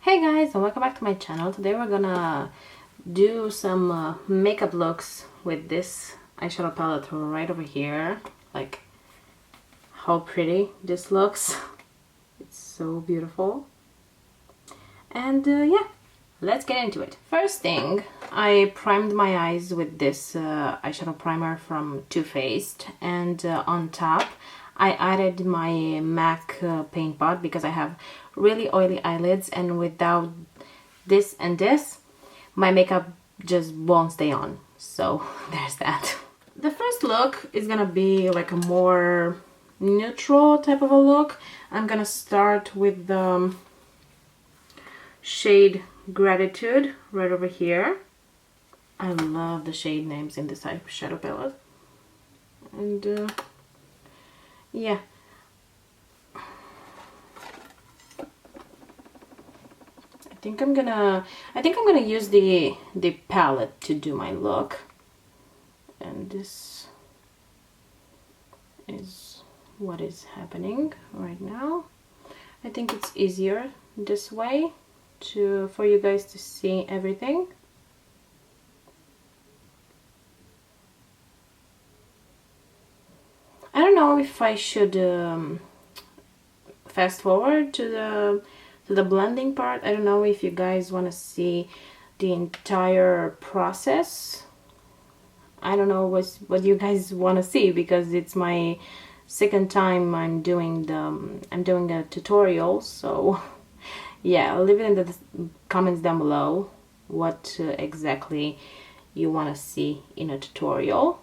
Hey guys, and welcome back to my channel. Today we're gonna do some makeup looks with this eyeshadow palette right over here. Like, how pretty this looks. It's so beautiful. And yeah, let's get into it. First thing, I primed my eyes with this eyeshadow primer from Too Faced, and on top I added my MAC paint pot because I have really oily eyelids, and without this and this, my makeup just won't stay on. So there's that. The first look is gonna be like a more neutral type of a look. I'm gonna start with the shade Gratitude right over here. I love the shade names in this eyeshadow palette. And yeah, I think I'm gonna use the palette to do my look, and this is what is happening right now. I think it's easier this way for you guys to see everything. I don't know if I should fast forward to the blending part. I don't know if you guys want to see the entire process. I don't know what you guys want to see, because it's my second time I'm doing a tutorial. So yeah, leave it in the comments down below what exactly you want to see in a tutorial.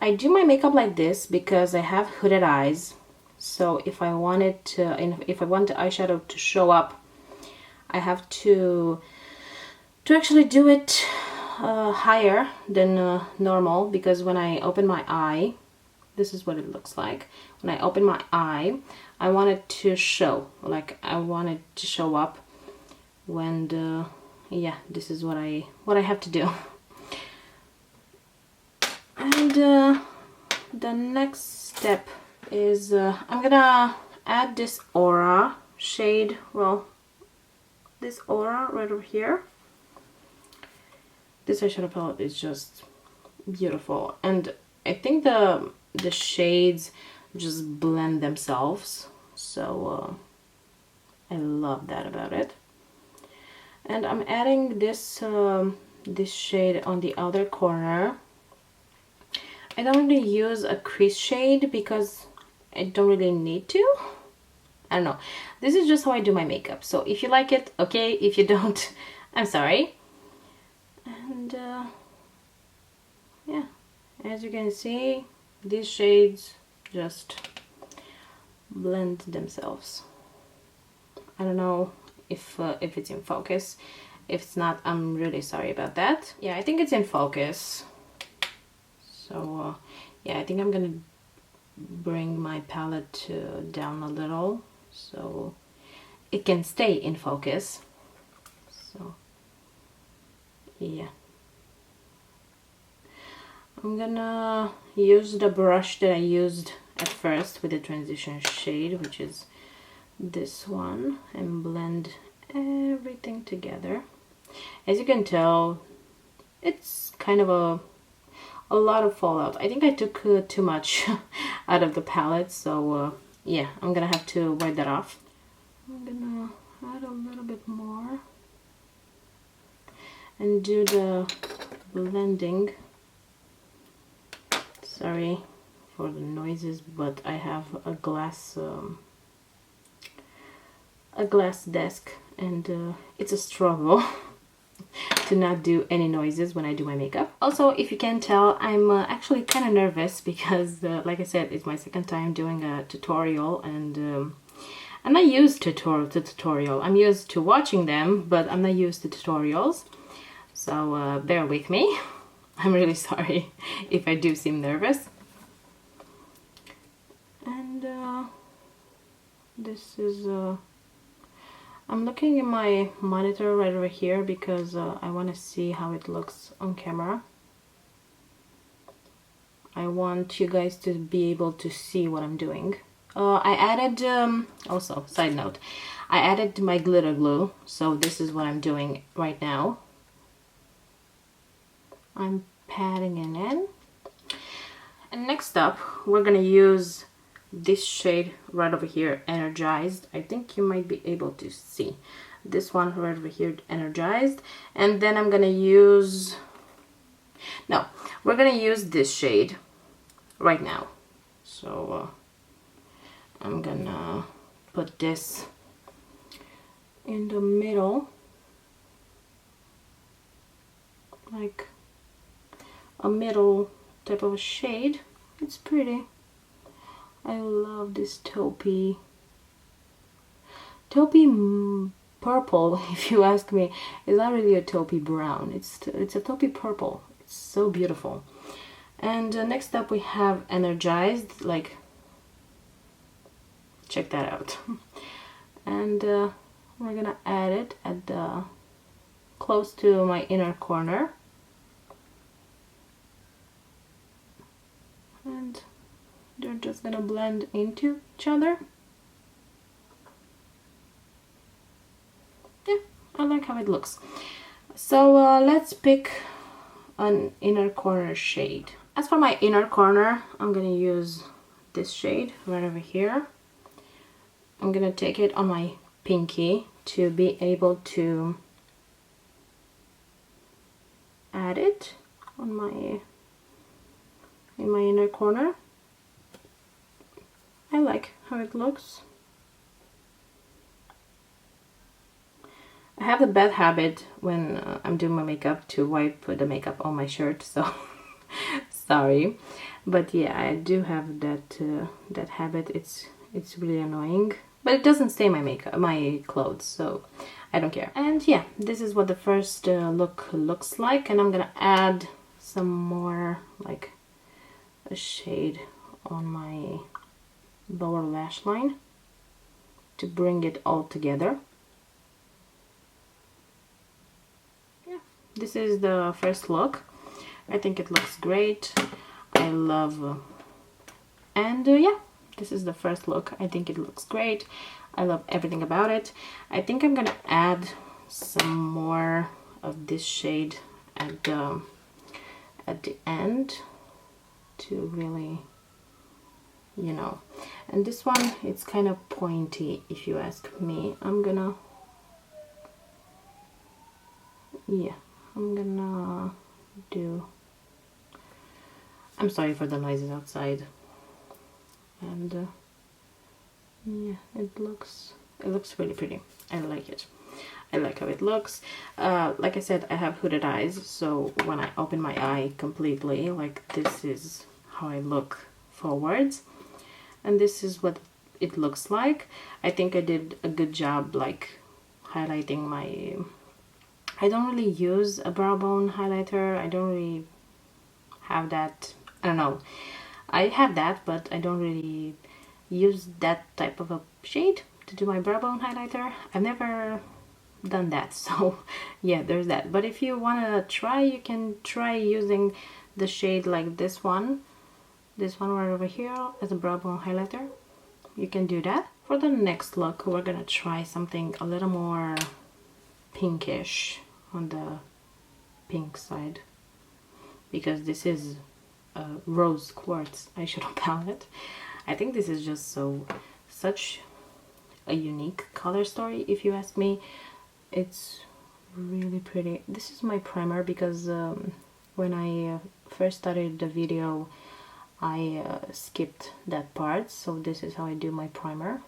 I do my makeup like this because I have hooded eyes. So if I want the eyeshadow to show up, I have to actually do it higher than normal, because when I open my eye, this is what it looks like. When I open my eye, I want it to show, like I want it to show up when yeah, this is what I have to do. And the next step is I'm gonna add this Aura shade, well, this Aura right over here. This eyeshadow palette is just beautiful, and I think the shades just blend themselves, so I love that about it. And I'm adding this this shade on the other corner. I don't really use a crease shade because I don't really need to. I don't know. This is just how I do my makeup. So if you like it, okay. If you don't, I'm sorry. And yeah, as you can see, these shades just blend themselves. I don't know if it's in focus. If it's not, I'm really sorry about that. Yeah, I think it's in focus. So yeah, I think I'm gonna bring my palette down a little so it can stay in focus. So yeah, I'm gonna use the brush that I used at first with the transition shade, which is this one, and blend everything together. As you can tell, it's kind of a lot of fallout. I think I took too much out of the palette, so yeah, I'm gonna have to wipe that off. I'm gonna add a little bit more and do the blending. Sorry for the noises, but I have a glass desk, and it's a struggle to not do any noises when I do my makeup. Also, if you can tell, I'm actually kind of nervous because like I said, it's my second time doing a tutorial, and I'm not used to tutorial. I'm used to watching them, but I'm not used to tutorials. So bear with me. I'm really sorry if I do seem nervous. And this is I'm looking at my monitor right over here because I want to see how it looks on camera. I want you guys to be able to see what I'm doing. I added, also, side note, I added my glitter glue, so this is what I'm doing right now. I'm patting it in. And next up, we're gonna use this shade right over here, Energized. I think you might be able to see this one right over here, Energized. And then I'm gonna use, no, we're gonna use this shade right now. So I'm gonna put this in the middle, like a middle type of a shade. It's pretty. I love this taupey purple. If you ask me, it's not really a taupey brown. It's a taupey purple. It's so beautiful. And next up we have Energized. Like, check that out. And we're gonna add it at the close to my inner corner. And they're just gonna blend into each other. Yeah, I like how it looks. So let's pick an inner corner shade. As for my inner corner, I'm gonna use this shade right over here. I'm gonna take it on my pinky to be able to add it on my in my inner corner. I like how it looks. I have the bad habit when I'm doing my makeup to wipe the makeup on my shirt, so sorry, but yeah, I do have that habit. It's really annoying, but it doesn't stain my makeup, my clothes, so I don't care. And yeah, this is what the first look looks like, and I'm gonna add some more, like a shade on my lower lash line to bring it all together. Yeah, this is the first look. I think it looks great. I love and yeah, this is the first look. I think it looks great. I love everything about it. I think I'm gonna add some more of this shade at the end to really, you know. And this one, it's kind of pointy, if you ask me. I'm gonna do, I'm sorry for the noises outside. And yeah, it looks really pretty. I like it. I like how it looks. Like I said, I have hooded eyes, so when I open my eye completely, like, this is how I look forwards, and this is what it looks like. I think I did a good job, like, highlighting my, I don't really use a brow bone highlighter. I don't really have that. I don't know, I have that, but I don't really use that type of a shade to do my brow bone highlighter. I've never done that, so yeah, there's that. But if you want to try, you can try using the shade like this one right over here as a brow bone highlighter. You can do that. For the next look, we're gonna try something a little more pinkish on the pink side, because this is a Rose Quartz eyeshadow palette. I think this is just such a unique color story, if you ask me. It's really pretty. This is my primer, because when I first started the video, I skipped that part, so this is how I do my primer.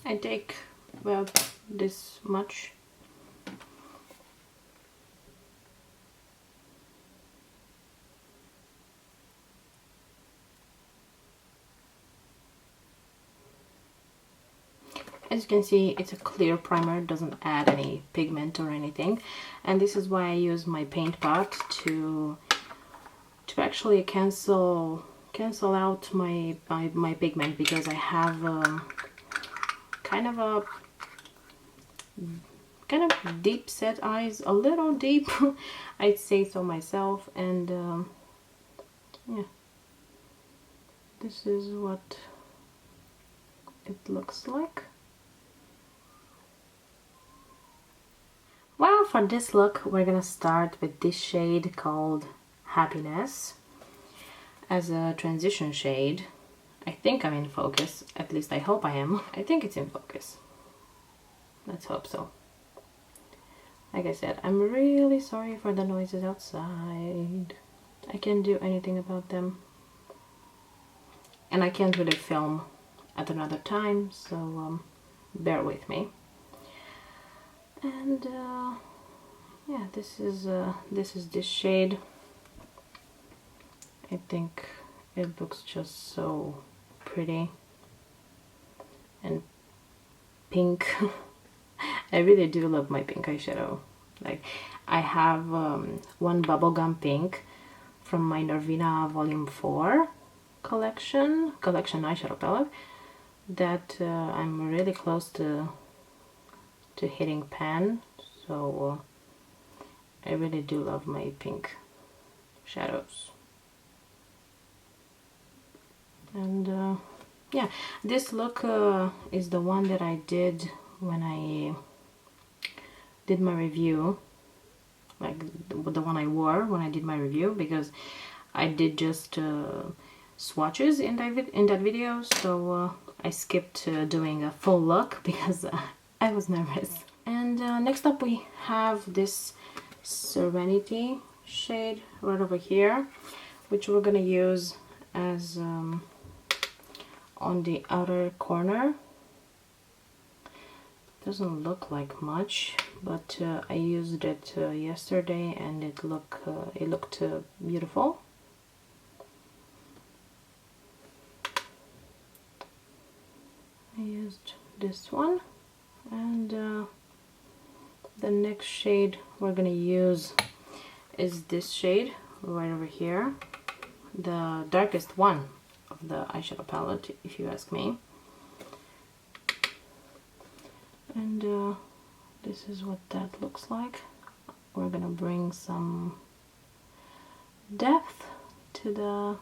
I take about this much. As you can see, it's a clear primer, it doesn't add any pigment or anything, and this is why I use my paint pot to actually cancel out my pigment, because I have kind of deep set eyes, a little deep. I'd say so myself. And yeah, this is what it looks like. Well, for this look, we're gonna start with this shade called Happiness as a transition shade. I think I'm in focus, at least I hope I am. I think it's in focus. Let's hope so. Like I said, I'm really sorry for the noises outside. I can't do anything about them. And I can't really film at another time, so bear with me. And yeah, this is this shade. I think it looks just so pretty and pink. I really do love my pink eyeshadow. Like, I have one bubblegum pink from my Norvina Volume 4 collection eyeshadow palette that I'm really close to hitting pan, so I really do love my pink shadows. And yeah, this look is the one that I did when I did my review, like the one I wore when I did my review, because I did just swatches in that video, so I skipped doing a full look because I was nervous. And next up we have this Serenity shade right over here, which we're gonna use as on the outer corner. Doesn't look like much, but I used it yesterday and it looked beautiful. I used this one, and the next shade we're gonna use is this shade right over here, the darkest one of the eyeshadow palette, if you ask me. And this is what that looks like. We're gonna bring some depth to the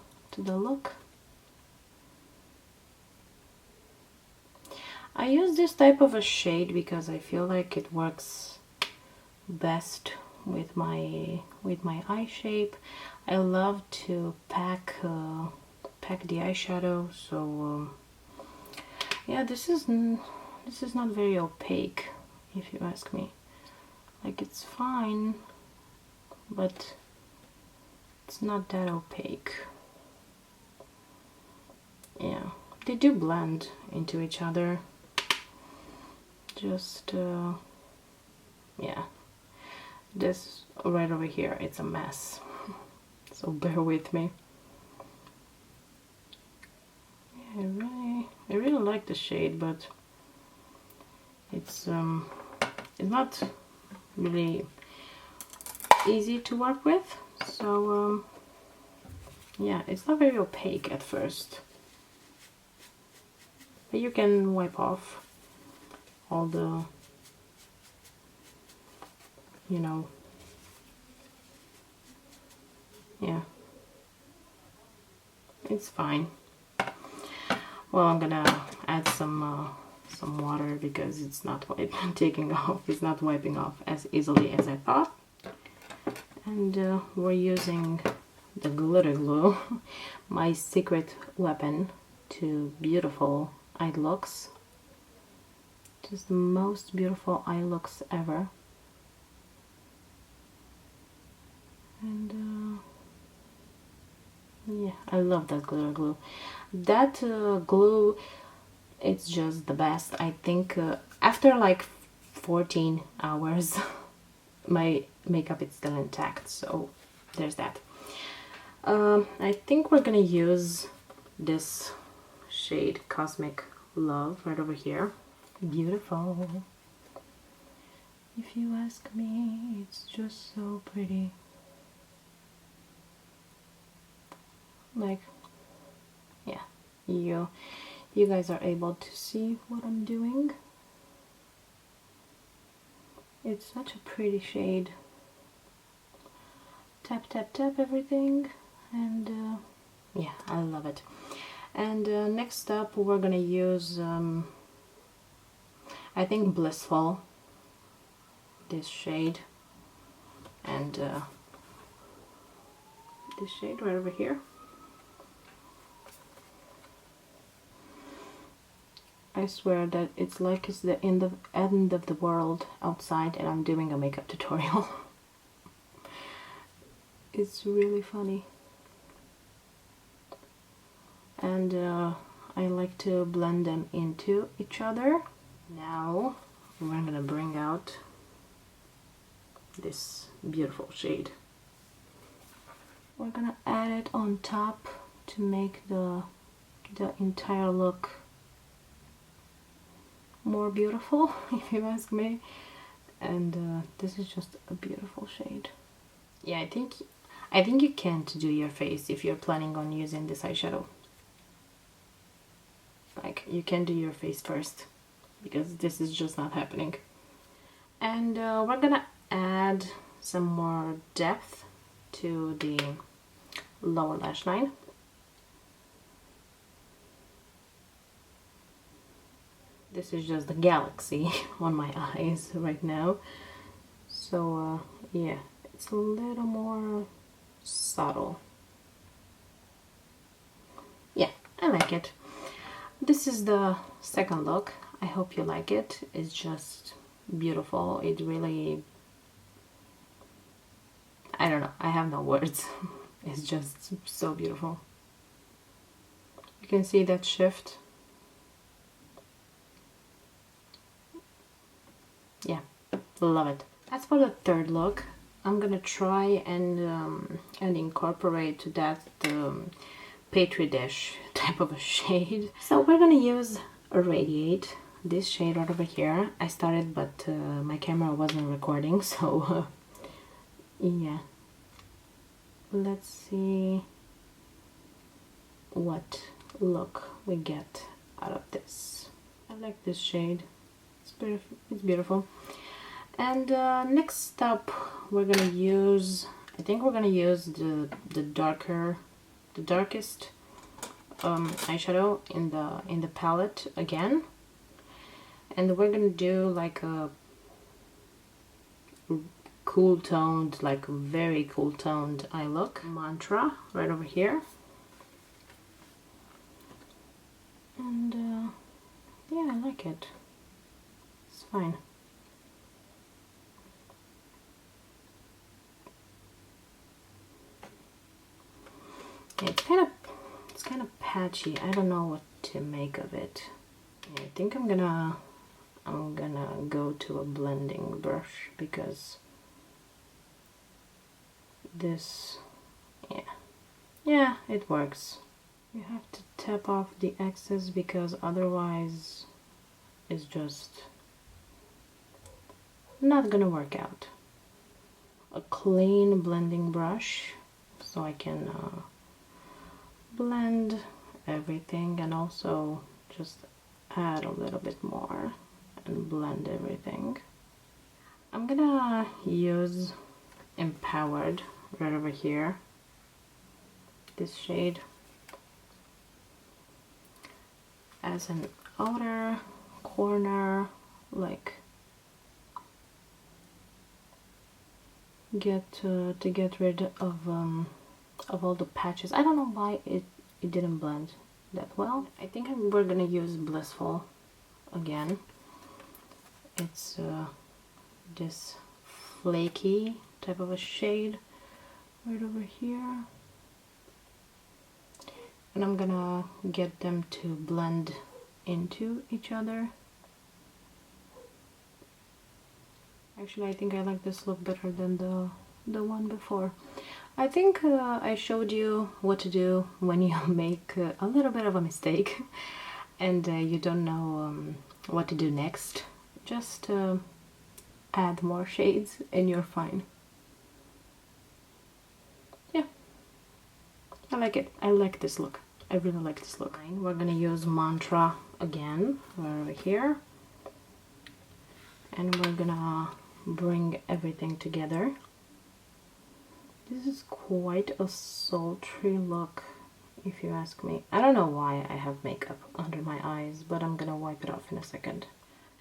look. I use this type of a shade because I feel like it works best with my eye shape. I love to pack the eyeshadow, so yeah, this is not very opaque, if you ask me. Like, it's fine, but it's not that opaque. Yeah, they do blend into each other. Just yeah, this right over here, it's a mess, so bear with me. Yeah, I really like the shade, but it's not really easy to work with, so yeah, it's not very opaque at first, but you can wipe off all the, you know, yeah, it's fine. Well, I'm gonna add some water because it's not taking off. It's not wiping off as easily as I thought. And we're using the glitter glue, my secret weapon to beautiful eye looks. Just the most beautiful eye looks ever. And yeah, I love that glitter glue. That glue, it's just the best. I think after like 14 hours my makeup is still intact, so there's that. I think we're gonna use this shade Cosmic Love right over here. Beautiful, if you ask me. It's just so pretty. Like, yeah, you you guys are able to see what I'm doing. It's such a pretty shade. Tap, tap, tap everything, and yeah, I love it. And next up, we're gonna use, I think, Blissful, this shade, and this shade right over here. I swear that it's like it's the end of the world outside and I'm doing a makeup tutorial. It's really funny. And I like to blend them into each other. Now we're gonna bring out this beautiful shade. We're gonna add it on top to make the entire look more beautiful, if you ask me. And this is just a beautiful shade. Yeah, I think you can't do your face if you're planning on using this eyeshadow. Like, you can do your face first, because this is just not happening. And we're gonna add some more depth to the lower lash line. This is just the galaxy on my eyes right now. So yeah, it's a little more subtle. Yeah, I like it. This is the second look. I hope you like it. It's just beautiful. It really, I don't know, I have no words. It's just so beautiful. You can see that shift. Yeah, love it. As for the third look, I'm gonna try and incorporate that petri dish type of a shade. So we're gonna use a Radiate, this shade right over here. I started, but my camera wasn't recording, so yeah. Let's see what look we get out of this. I like this shade. It's beautiful. And next up, we're gonna use, I think we're gonna use the darkest eyeshadow in the palette again, and we're gonna do like a cool toned, like very cool toned eye look. Mantra right over here. And yeah, I like it. It's fine. Yeah, it's kind of patchy. I don't know what to make of it. Yeah, I think I'm gonna go to a blending brush, because this, yeah, it works. You have to tap off the excess, because otherwise it's just not gonna work out. A clean blending brush, so I can blend everything, and also just add a little bit more and blend everything. I'm gonna use Empowered right over here, this shade, as an outer corner, like to get rid of all the patches. I don't know why it didn't blend that well. I think we're gonna use Blissful again. It's this flaky type of a shade right over here, and I'm gonna get them to blend into each other. Actually, I think I like this look better than the one before. I think I showed you what to do when you make a little bit of a mistake and you don't know what to do next. Just add more shades and you're fine. Yeah, I like it. I like this look. I really like this look. We're gonna use Mantra again, right over here. And we're gonna bring everything together. This is quite a sultry look, if you ask me. I don't know why I have makeup under my eyes, but I'm gonna wipe it off in a second.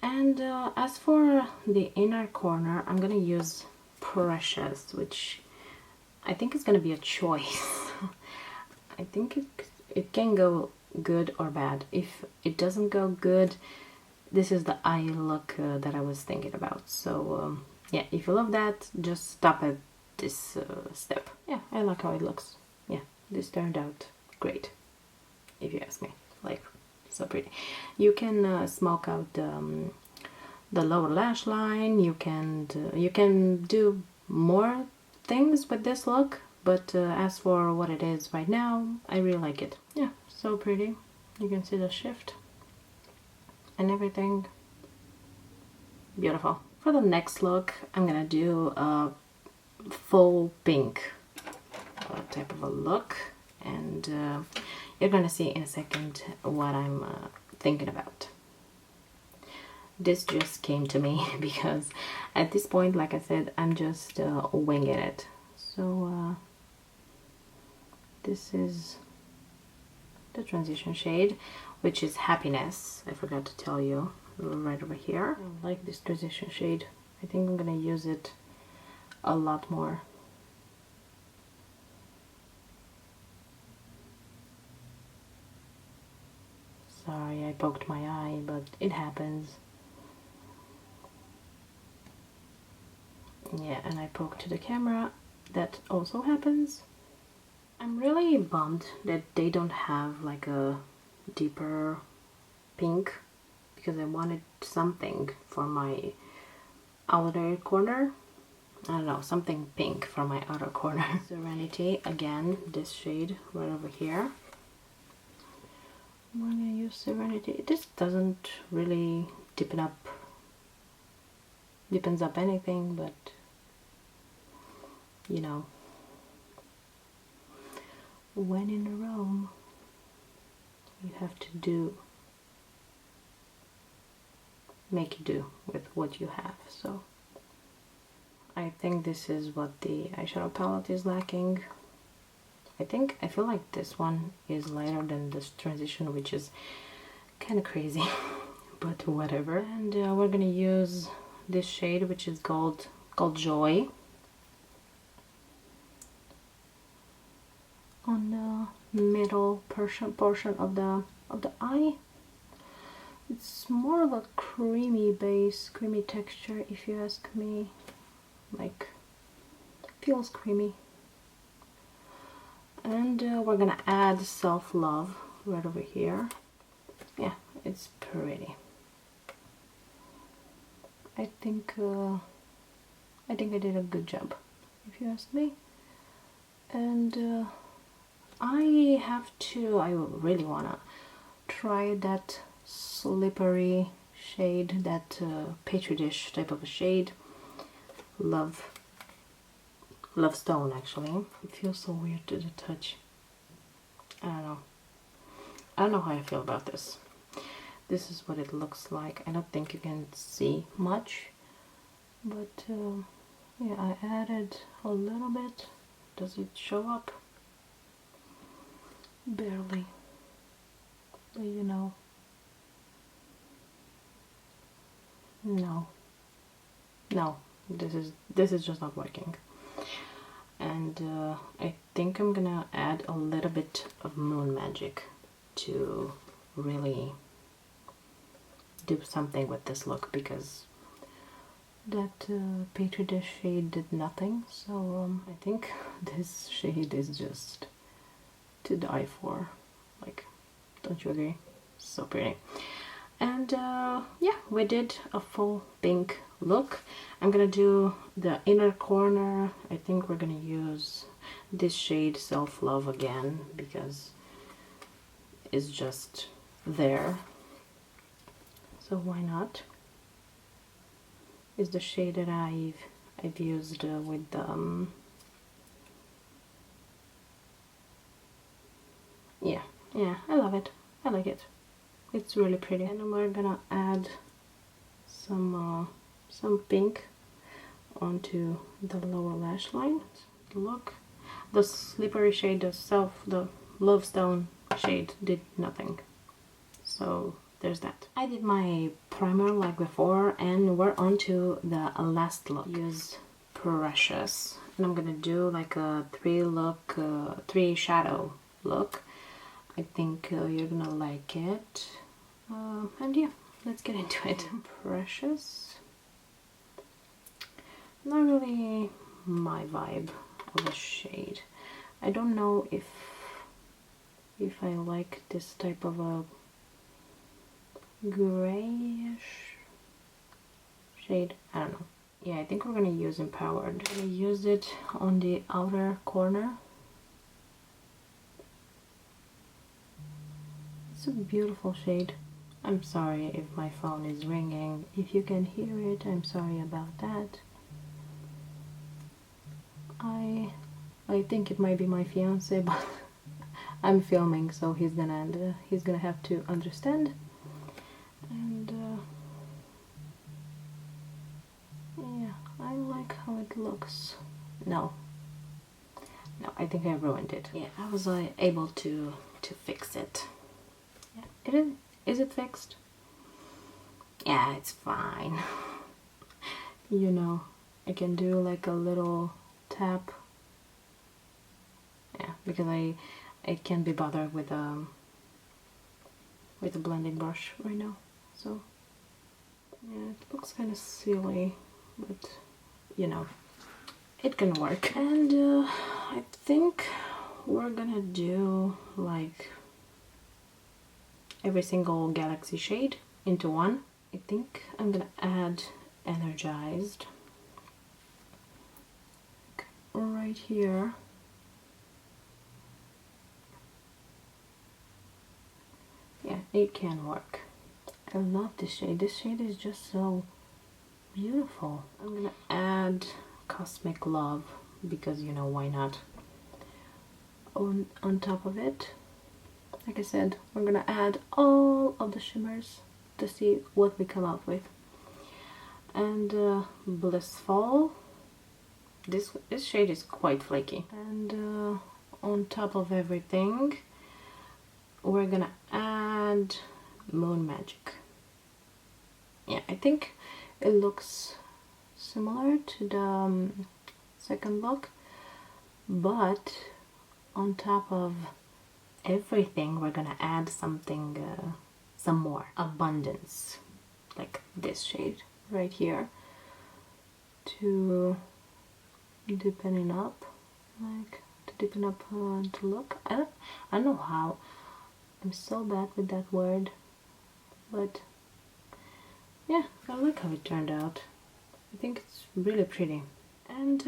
And as for the inner corner, I'm gonna use Precious, which I think is gonna be a choice. I think it can go good or bad. If it doesn't go good, this is the eye look that I was thinking about. So yeah, if you love that, just stop at this step. Yeah, I like how it looks. Yeah, this turned out great, if you ask me. Like, so pretty. You can smoke out the lower lash line. You can do more things with this look, but as for what it is right now, I really like it. Yeah, so pretty. You can see the shift and everything. Beautiful. For the next look, I'm gonna do a full pink type of a look, and you're gonna see in a second what I'm thinking about. This just came to me because at this point, like I said, I'm just winging it. So this is the transition shade, which is Happiness. I forgot to tell you, right over here. I like this transition shade. I think I'm gonna use it a lot more. Sorry, I poked my eye, but it happens. Yeah, and I poked to the camera. That also happens. I'm really bummed that they don't have like a deeper pink, because I wanted something for my outer corner. I don't know, something pink for my outer corner. Serenity, again, this shade right over here. I'm gonna use Serenity. This doesn't really deepens up anything, but you know, when in Rome, you have to make do with what you have. So I think this is what the eyeshadow palette is lacking. I feel like this one is lighter than this transition, which is kind of crazy, but whatever. And we're gonna use this shade, which is called Joy, on the middle portion of the eye. It's more of a creamy base, creamy texture, if you ask me. Like, feels creamy. And we're gonna add Self-Love right over here. Yeah, it's pretty. I think I did a good job, if you ask me. And I really wanna try that slippery shade, that petri dish type of a shade. Love Stone, actually. It feels so weird to the touch. I don't know how I feel about this. This is what it looks like. I don't think you can see much, but yeah, I added a little bit. Does it show up? Barely, but you know, no, this is just not working. And I think I'm gonna add a little bit of Moon Magic to really do something with this look, because that petri dish shade did nothing. So I think this shade is just to die for. Like, don't you agree? So pretty. And yeah, we did a full pink look. I'm gonna do the inner corner. I think we're gonna use this shade Self-Love again, because it's just there, so why not? It's the shade that I've used with yeah, Yeah, I love it. I like it. It's really pretty. And we're gonna add some pink onto the lower lash line. Look, the slippery shade, the Love Stone shade did nothing. So there's that. I did my primer like before, and we're on to the last look. Use Precious, and I'm gonna do like a three shadow look. I think you're gonna like it. And yeah, let's get into it. Precious. Not really my vibe of a shade. I don't know if I like this type of a grayish shade. I don't know. Yeah, I think we're gonna use Empowered. I'm gonna use it on the outer corner. It's a beautiful shade. I'm sorry if my phone is ringing. If you can hear it, I'm sorry about that. I think it might be my fiance, but I'm filming, so he's gonna have to understand. And yeah, I like how it looks. No, I think I ruined it. Yeah, I was able to fix it. Yeah, it is. Is it fixed? Yeah, it's fine. You know, I can do like a little tap. Yeah, because I can't be bothered with a blending brush right now. So yeah, it looks kind of silly, but you know, it can work. And I think we're gonna do like every single galaxy shade into one. I think I'm gonna add Energized right here. Yeah, it can work. I love this shade. This shade is just so beautiful. I'm gonna add Cosmic Love because, you know, why not? On top of it, like I said, we're gonna add all of the shimmers to see what we come up with. And Blissful. This shade is quite flaky. And on top of everything, we're gonna add Moon Magic. Yeah, I think it looks similar to the second look, but on top of everything we're gonna add something, some more abundance, like this shade right here, to deepen up, like to deepen up the look. I don't know how. I'm so bad with that word, but yeah, I like how it turned out. I think it's really pretty. And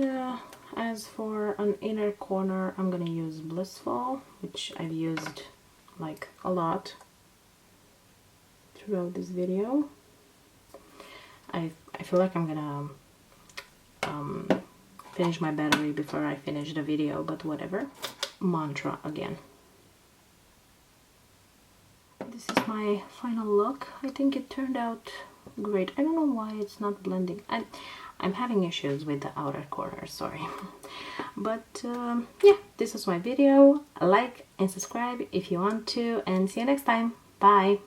as for an inner corner, I'm gonna use Blissful, which I've used like a lot throughout this video. I feel like I'm gonna finish my battery before I finish the video, but whatever. Mantra again. This is my final look. I think it turned out great. I don't know why it's not blending. I'm having issues with the outer corner, sorry. But yeah, this is my video. Like and subscribe if you want to, and see you next time. Bye!